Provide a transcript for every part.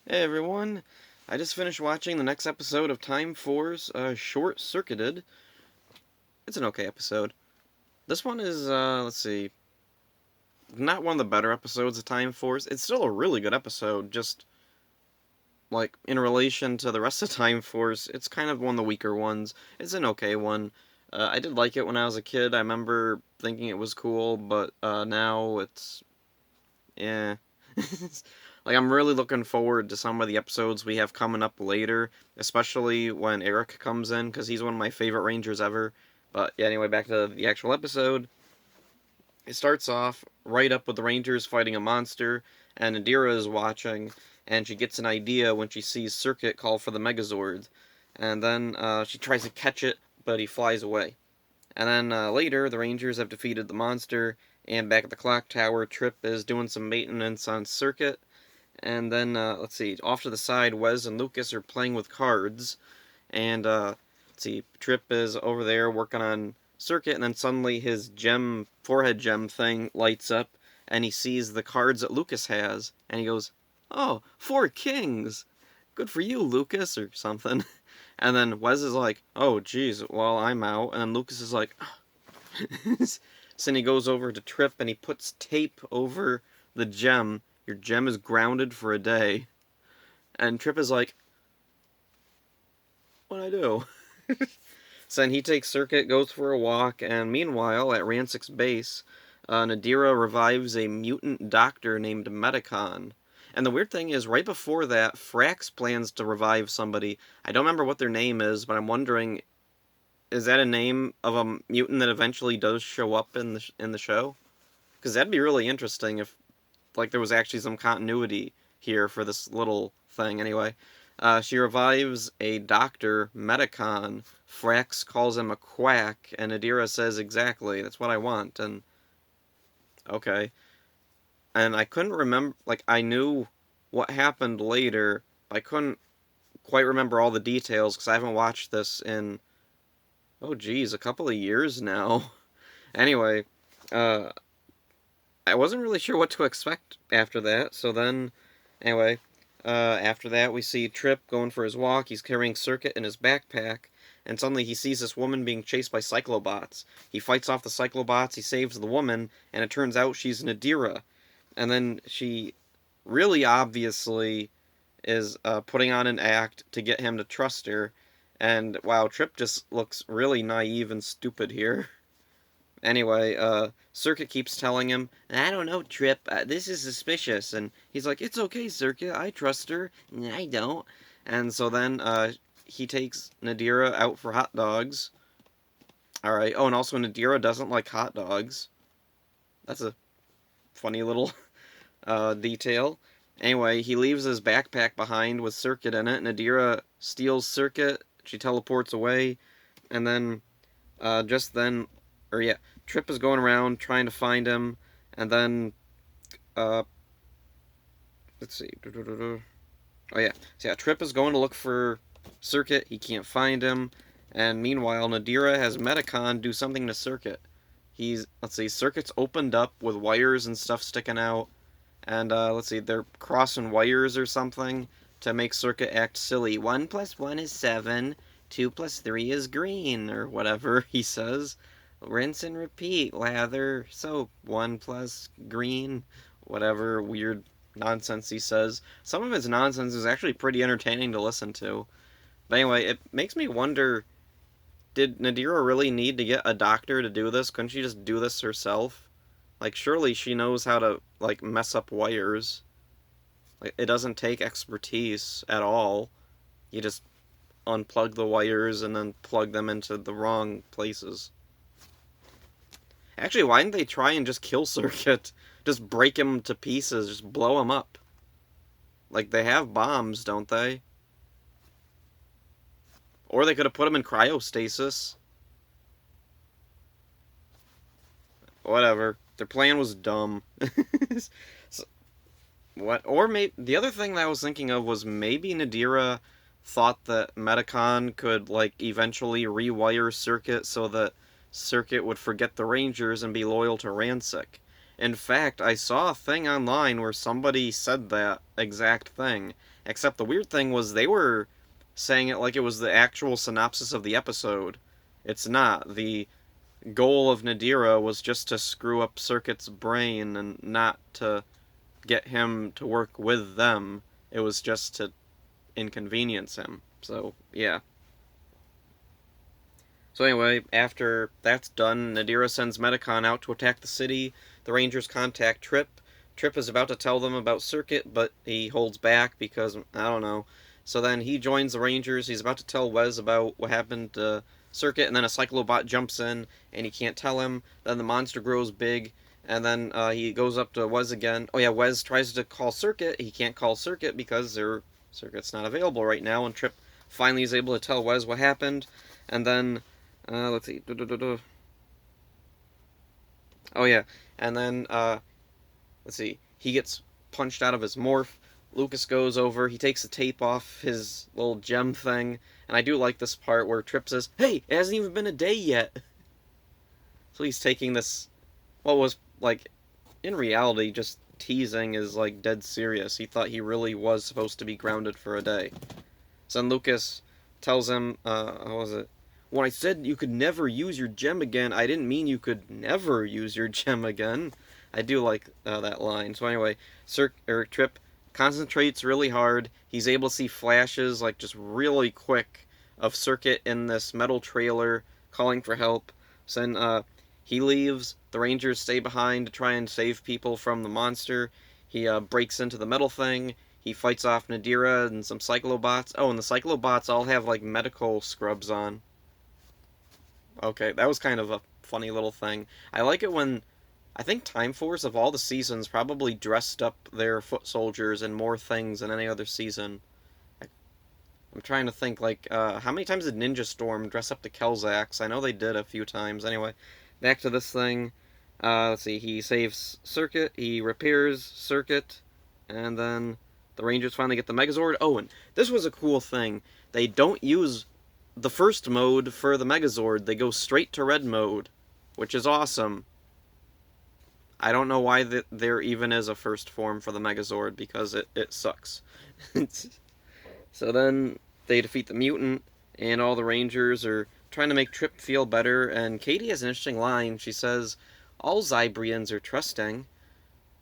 Hey everyone, I just finished watching the next episode of Time Force Short Circuited. It's an okay episode. This one is, let's see, not one of the better episodes of Time Force. It's still a really good episode, just, like, in relation to the rest of Time Force, it's kind of one of the weaker ones. It's an okay one. I did like it when I was a kid. I remember thinking it was cool, but now it's, yeah. Like, I'm really looking forward to some of the episodes we have coming up later, especially when Eric comes in, because he's one of my favorite Rangers ever. But yeah, anyway, back to the actual episode. It starts off right up with the Rangers fighting a monster, and Nadira is watching, and she gets an idea when she sees Circuit call for the Megazord. And then she tries to catch it, but he flies away. And then later, the Rangers have defeated the monster, and back at the clock tower, Trip is doing some maintenance on Circuit, and then, let's see, off to the side, Wes and Lucas are playing with cards. And, let's see, Trip is over there working on Circuit, and then suddenly his forehead gem thing lights up, and he sees the cards that Lucas has. And he goes, "Oh, 4 kings! Good for you, Lucas," or something. And then Wes is like, "Oh, geez, well, I'm out." And then Lucas is like, so then he goes over to Trip and he puts tape over the gem. "Your gem is grounded for a day." And Trip is like, "What'd I do?" So then he takes Circuit, goes for a walk, and meanwhile, at Ransic's base, Nadira revives a mutant doctor named Metacon. And the weird thing is, right before that, Frax plans to revive somebody. I don't remember what their name is, but I'm wondering, is that a name of a mutant that eventually does show up in the show? Because that'd be really interesting if like there was actually some continuity here for this little thing. Anyway, she revives a doctor, Metacon. Frax calls him a quack, and Nadira says, "Exactly, that's what I want." And okay, and I couldn't remember. Like I knew what happened later, but I couldn't quite remember all the details because I haven't watched this in geez, a couple of years now. Anyway, uh, I wasn't really sure what to expect after that. So then, anyway, after that, we see Trip going for his walk. He's carrying Circuit in his backpack, and suddenly he sees this woman being chased by Cyclobots. He fights off the Cyclobots, he saves the woman, and it turns out she's Nadira. And then she really obviously is putting on an act to get him to trust her. And wow, Trip just looks really naive and stupid here. Anyway, Circuit keeps telling him, "I don't know, Trip, this is suspicious." And he's like, "It's okay, Circuit, I trust her." "I don't." And so then, he takes Nadira out for hot dogs. Alright, oh, and also Nadira doesn't like hot dogs. That's a funny little, detail. Anyway, he leaves his backpack behind with Circuit in it. Nadira steals Circuit, she teleports away, and then, just then, or yeah, Trip is going around trying to find him, and then, uh, let's see. Oh yeah, so yeah, Trip is going to look for Circuit. He can't find him, and meanwhile, Nadira has Metacon do something to Circuit. Let's see, Circuit's opened up with wires and stuff sticking out, and let's see, they're crossing wires or something to make Circuit act silly. 1 plus 1 is 7. 2 plus 3 is green, or whatever he says. Rinse and repeat, lather, soap. 1 plus green, whatever weird nonsense he says. Some of his nonsense is actually pretty entertaining to listen to. But anyway, it makes me wonder, did Nadira really need to get a doctor to do this? Couldn't she just do this herself? Like, surely she knows how to, like, mess up wires. Like, it doesn't take expertise at all. You just unplug the wires and then plug them into the wrong places. Actually, why didn't they try and just kill Circuit? Just break him to pieces, just blow him up. Like, they have bombs, don't they? Or they could have put him in cryostasis. Whatever. Their plan was dumb. So, what? Or maybe the other thing that I was thinking of was maybe Nadira thought that Metacon could like eventually rewire Circuit so that Circuit would forget the Rangers and be loyal to Ransik. In fact, I saw a thing online where somebody said that exact thing. Except the weird thing was they were saying it like it was the actual synopsis of the episode. It's not. The goal of Nadira was just to screw up Circuit's brain and not to get him to work with them. It was just to inconvenience him. So, yeah. So anyway, after that's done, Nadira sends Medicon out to attack the city. The Rangers contact Trip. Trip is about to tell them about Circuit, but he holds back because, I don't know. So then he joins the Rangers. He's about to tell Wes about what happened to Circuit, and then a Cyclobot jumps in, and he can't tell him. Then the monster grows big, and then he goes up to Wes again. Oh yeah, Wes tries to call Circuit. He can't call Circuit because Circuit's not available right now, and Trip finally is able to tell Wes what happened. And then let's see. Oh yeah, and then let's see. He gets punched out of his morph. Lucas goes over. He takes the tape off his little gem thing, and I do like this part where Trip says, "Hey, it hasn't even been a day yet." So he's taking this. What was like, in reality, just teasing is like dead serious. He thought he really was supposed to be grounded for a day. So then Lucas tells him, how was it? When I said you could never use your gem again, I didn't mean you could never use your gem again. I do like that line. So anyway, Trip concentrates really hard. He's able to see flashes, like just really quick, of Circuit in this metal trailer calling for help. So then he leaves. The Rangers stay behind to try and save people from the monster. He breaks into the metal thing. He fights off Nadira and some Cyclobots. Oh, and the Cyclobots all have like medical scrubs on. Okay, that was kind of a funny little thing. I like it when I think Time Force of all the seasons probably dressed up their foot soldiers in more things than any other season. I'm trying to think like how many times did Ninja Storm dress up the Kelzax? I know they did a few times. Anyway, back to this thing. Let's see. He saves Circuit. He repairs Circuit, and then the Rangers finally get the Megazord. Oh, and this was a cool thing. They don't use the first mode for the Megazord. They go straight to red mode, which is awesome. I don't know why there even is a first form for the Megazord, because it sucks. So then they defeat the mutant, and all the Rangers are trying to make Trip feel better, and Katie has an interesting line. She says, all Zybrians are trusting,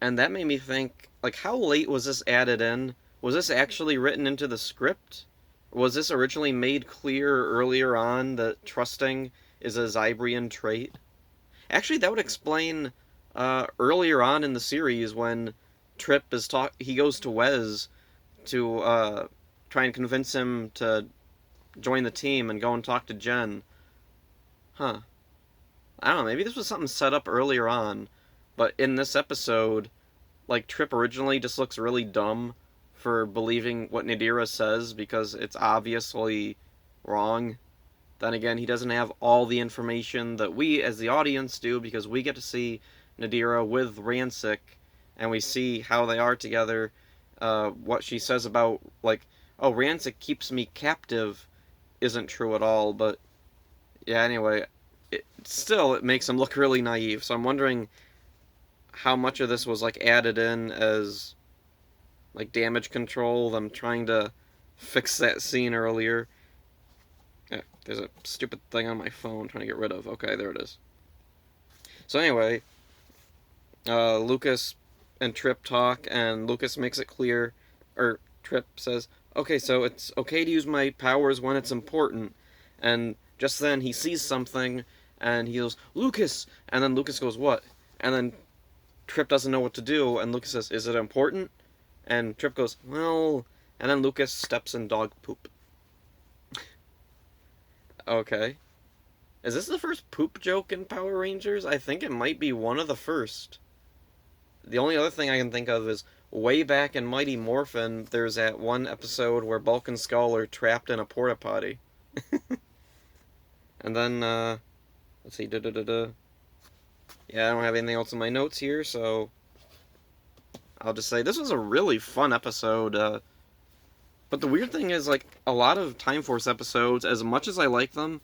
and that made me think, like, how late was this added in? Was this actually written into the script? Was this originally made clear earlier on that trusting is a Zybrian trait? Actually, that would explain earlier on in the series when Trip he goes to Wes to try and convince him to join the team and go and talk to Jen. Huh. I don't know, maybe this was something set up earlier on, but in this episode, like, Trip originally just looks really dumb for believing what Nadira says because it's obviously wrong. Then again, he doesn't have all the information that we as the audience do, because we get to see Nadira with Ransik and we see how they are together. What she says about, like, oh, Ransik keeps me captive isn't true at all, but yeah, anyway, it makes him look really naive. So I'm wondering how much of this was like added in as like damage control, them trying to fix that scene earlier. Yeah, there's a stupid thing on my phone trying to get rid of. Okay, there it is. So anyway, Lucas and Trip talk, and Lucas makes it clear, or Trip says, okay, so it's okay to use my powers when it's important. And just then he sees something, and he goes, Lucas! And then Lucas goes, what? And then Trip doesn't know what to do, and Lucas says, is it important? And Trip goes, well... And then Lucas steps in dog poop. Okay. Is this the first poop joke in Power Rangers? I think it might be one of the first. The only other thing I can think of is way back in Mighty Morphin, there's that one episode where Bulk and Skull are trapped in a porta potty. And then, let's see, Yeah, I don't have anything else in my notes here, so I'll just say this was a really fun episode. But the weird thing is, like, a lot of Time Force episodes, as much as I like them,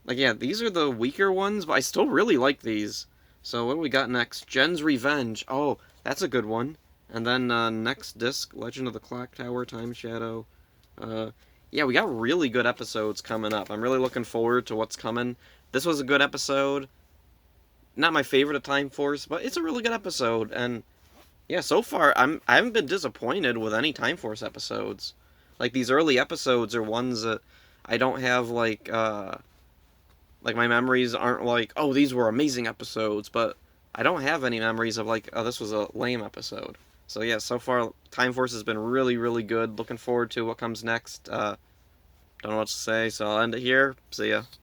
like, yeah, these are the weaker ones, but I still really like these. So what do we got next? Jen's Revenge. Oh, that's a good one. And then next disc, Legend of the Clock Tower, Time Shadow. Uh, yeah, we got really good episodes coming up. I'm really looking forward to what's coming. This was a good episode. Not my favorite of Time Force, but it's a really good episode. And yeah, so far I haven't been disappointed with any Time Force episodes. Like these early episodes are ones that I don't have like my memories aren't like, oh, these were amazing episodes, but I don't have any memories of like, oh, this was a lame episode. So yeah, so far Time Force has been really, really good. Looking forward to what comes next. Don't know what to say, so I'll end it here. See ya.